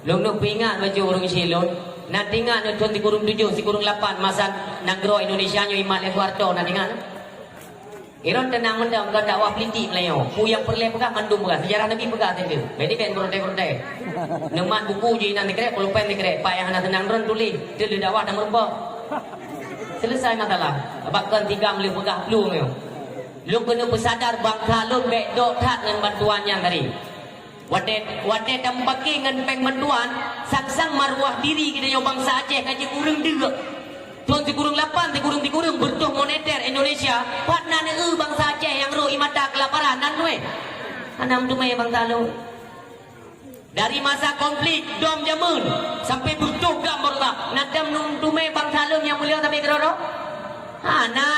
Long nuk pingat baju urung silon. Nanti ingat nu tuan si kurung 7, si kurung 8 masa nanggro Indonesia nyo imat le kuarto nanti ingat. Iron tenang mendam kau dakwah peliti Melayu. Pu yang perle pegah mandum pegah. Sejarah Nabi pegah tentu. Bedi ben koronte-koronte. Nemat buku je nanti kere, pulpen dikere. Payah nak tenang ron tulis. Dia le dakwah dan merubah. Selesai masalah. Bakkan 3 meli pegah lu meo. Lu kena bersadar bangsa lu bek dok tak dengan bantuan yang tadi. Wadet dan bagi dengan peng bantuan sang-sang marwah diri kita yang bangsa Aceh kaji kurang dega. Tuan si kurung 8, si kurung bertuh moneter Indonesia. Patna ni bangsa Aceh yang roh imata kelaparan dan nueh. Anam tu mai bangsa lu. Dari masa konflik dom jamun sampai bertuh gambar tak. Nadam tu mai bangsa lu yang mulia tapi kerana. Ana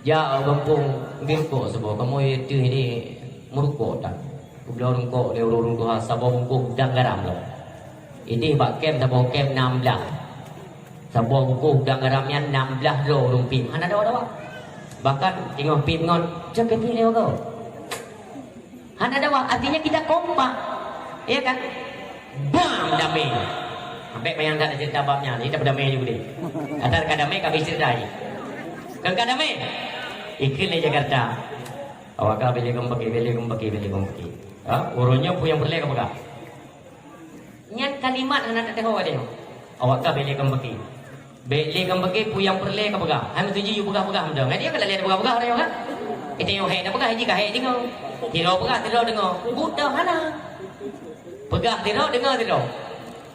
ya kampung gengko sebab kamu itu ini murko tak. Kubla orang kok dia orang Tuhan sabah bungkuk dan garam lah. Ini bak kem sabah kem 16. Sabah bungkuk dan garamnya 16 ro orang pim. Ana ada. Bahkan tengok pim ngon cakap ni kau. Ana ada artinya kita kompak. Ya kan? Bam damai. Sampai bayang tak ada cerita babnya ni dapat damai juga dia. Atar kadamai kami cerita ni. Kan kadamai. Ikut le Jakarta. Awak kah beli kembali. Urunnya pu yang berlek apa kah? Nyat kalimat anak tak tahu ada. Awak kah beli kembali. Beli kembali pu yang berlek apa kah? Hai mesti you pegah-pegah mendang. Dia kalau lihat pegah-pegah dia kan. Kita yang hai dah pegah haji kah hai dengar. Tiro pegah tiro dengar. Budak hana. Pegah tiro dengar tiro.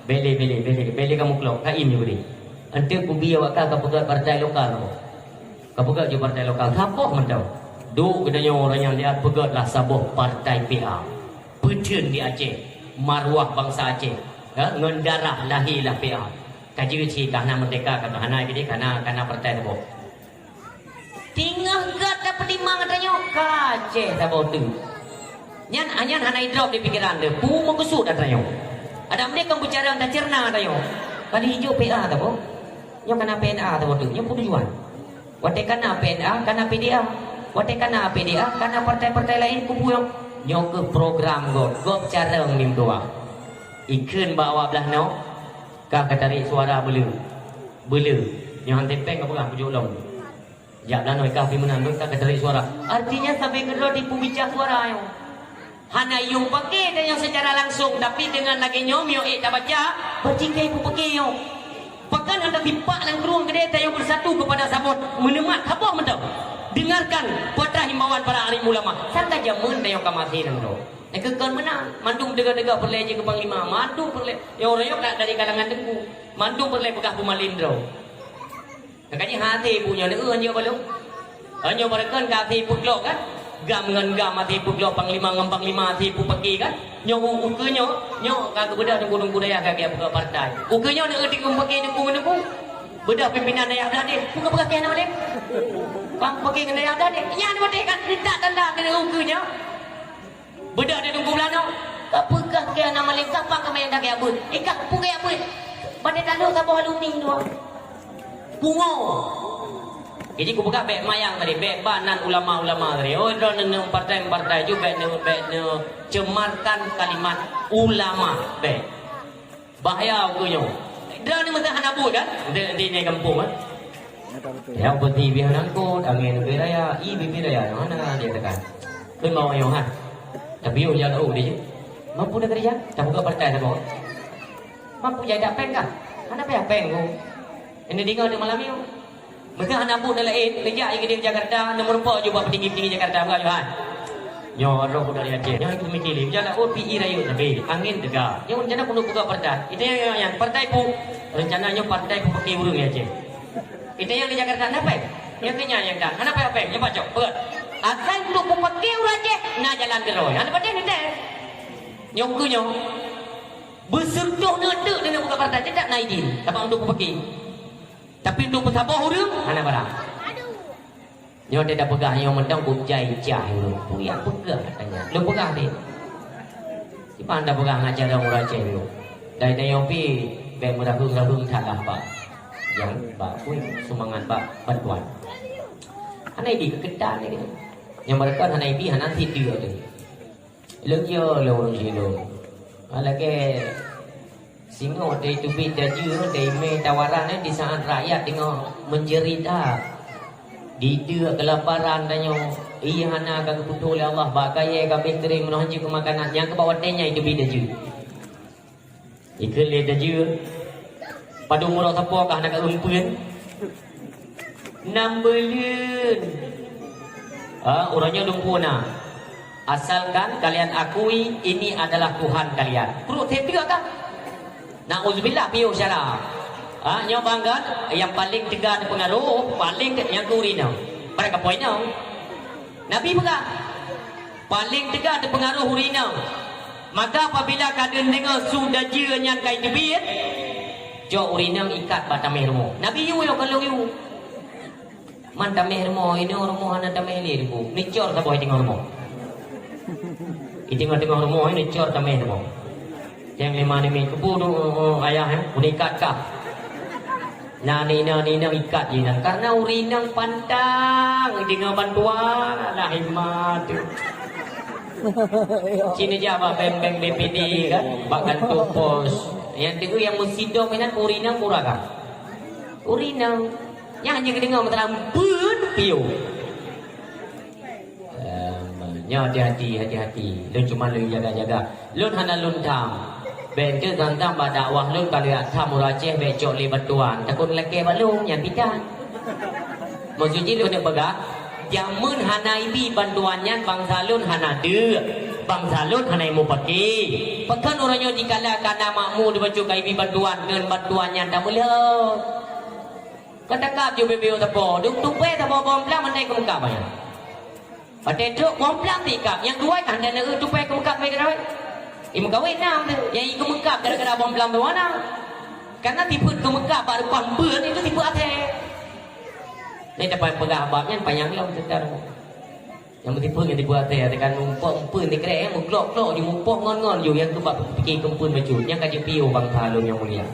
Beli kamu keluar. Kain juga ni. Ante kubi awak kah pegah partai lokal apa? Kau pegat je partai lokal. Tapok mentau. Duk kedanya orang yang lihat pegatlah sabuh partai PA. Pecun di Aceh. Marwah bangsa Aceh. Ya, ngendarah lahirlah PA. Kaji uci karena merdeka kata hana gini karena partai tu. Tinggal gat dapat dimang katanya Aceh sabuh tu. Nyan hana drop di pikiran dia. Pu mengesut katanya. Ada mereka bicara tentang cerna katanya. Kali hijau PA tu. Yang kena PNA tu tu. Yang tujuan. Wate kana PNA, kana PDA. Wate kana PDA, kana partai-partai lain kubu yang nyok ke program gop cara ngim doa. Ikun bawa belah no. Ka tarik suara belu. Yang tepeng apa kan pujuk long. Ya belah no ka pi menan ka tarik suara. Artinya sampai kedua tipu bicara suara yo. Hana yung pakai dan yang secara langsung tapi dengan lagi nyom yo tak baca bertingkai pu pakai yo. Bahkan anda timpak dan keruang kedai yang bersatu kepada sabot menemat apa mentau. Dengarkan pada himbauan para alim ulama. Sangka jamun dan yang kamasiran tu. Kekal menang. Mandung dega-dega perle je ke panglima. Mandung perle. Yang orang yang dari kalangan tengku. Mandung perle pekah pemalindra. Makanya hati punya ni hanya belum. Hanya mereka hati puklok kan. Gam dengan gam hati puklok panglima dengan panglima hati pu pergi kan. Nyok ukenya nyok kagak bedah dengan budaya kagak buka partai. Ukenya nak ngerti pakai nunggu. Bedah pimpinan daya dah dia. Buka pakai nama dia. Bang pakai dengan daya dah dia. Ya nama dia kan tidak tanda dengan ukenya. Bedah dia nunggu belano. Apakah dia nama dia kapang kami yang dah kaya abut. Ikak pu kaya abut. Pada talu sabah alumni dua. Bungo. Jadi aku buka bek mayang tadi, bek banan ulama-ulama tadi. Oh, itu partai-partai juga bek cemarkan kalimat ulama bek. Bahaya aku nyo. Dia ni mesti hanabut kan? Di ni kampung kan? Ya, peti bihanan ko, angin beraya, ibi beraya, mana dia tekan. Kun mau yang han. Tapi yo ya tahu dia. Mampu dah kerja? Tak buka partai tak mau. Mampu jadi apa enggak? Mana apa ko? Ini dengar di malam ni. Mereka anak pun dah lain, kerja di Jakarta, nomor 4 juga petinggi-petinggi Jakarta bukan Johan. Nyo roh dari Aceh. Nyo itu mikir, jalan PI rayu tapi angin tegak. Nyo rencana pun buka partai. Itu yang partai pun rencananya partai pun pakai burung Aceh. Itu yang di Jakarta apa? Yang tanya yang dah. Kenapa apa? Yang baca. Berat. Akan untuk pakai urang Aceh, nah jalan geroy. Ada pada ni teh. Nyo kunyo bersertuh nedek dengan buka partai tidak naik din. Apa untuk pakai? Tapi untuk bertabah orang, mana barang? Nyo dia dah pegang yang mendang bujai-jai lu. Puyak pegang katanya. Lu pegang dia. Si panda pegang ajar orang Aceh lu. Dari yang pi bek merahung-rahung tak apa. Yang pak pun semangat pak bantuan. Anai di kekedan ni. Yang mereka anai di hanan tidur tu. Lu yo lu orang sini. Lagi singo dari tubit daju dari me tawaran di saat rakyat tengok menjerit dia kelaparan dan iya hana akan keputuh oleh Allah bagai kami kering menuju ke makanan yang ke bawah tenya itu bida je ikut le daju pada umur sapokah nak rumpun 6 bulan orangnya lumpuna asalkan kalian akui ini adalah Tuhan kalian perut hati kan na'udzubillah piu syarah nyo bangga yang paling tegar ada pengaruh paling yang kurina mereka poinnya Nabi pegang paling tegar ada pengaruh urina maka apabila kadang dengar sudah je nyan kai jebit jo urina ikat batameh rumo Nabi yu kalau yu man tameh rumo ini rumo hana tameh li bu nicor sa boy tengok rumo tengok rumo ini nicor tameh rumo yang lima ni kebu ayah unikat kah nani ikat je karena urinang pandang dengan bantuan lah hikmat sini jawab beng BPD kan bahkan pos yang itu yang musidom ini urinang kurang urinang yang hanya dengar mataram pun piu hati-hati lu cuma lu jaga-jaga lu hana lu tam ben ke gantang ba dakwah lu kalau tham murajeh becok li bantuan takun leke balung yang bidan maksudnya lu nak begak jamun hanaibi bantuannya bangsa lu hana de bangsa lu hana mu paki pekan orangnya dikala kana makmu dibacu kaibi bantuan dengan bantuannya tak boleh kata kap jo bebeu tapo duk tupe tapo bom plang mandai ke muka banyak pada tu bom plang tikap yang dua kan dan tupe ke muka baik dah ibu kawin nam tu yang ikut mekap gara-gara bom pelam berwarna karena tipu ke mekap baru pambun itu tipu ate ni dapat pegah babnya panjang lah sekitar yang tipu ate tekan mumpuk pun dikerek muklok-klok di mumpuk ngon-ngon you yang tu bab fikir kempun baju yang kaji piu bang salung yang mulia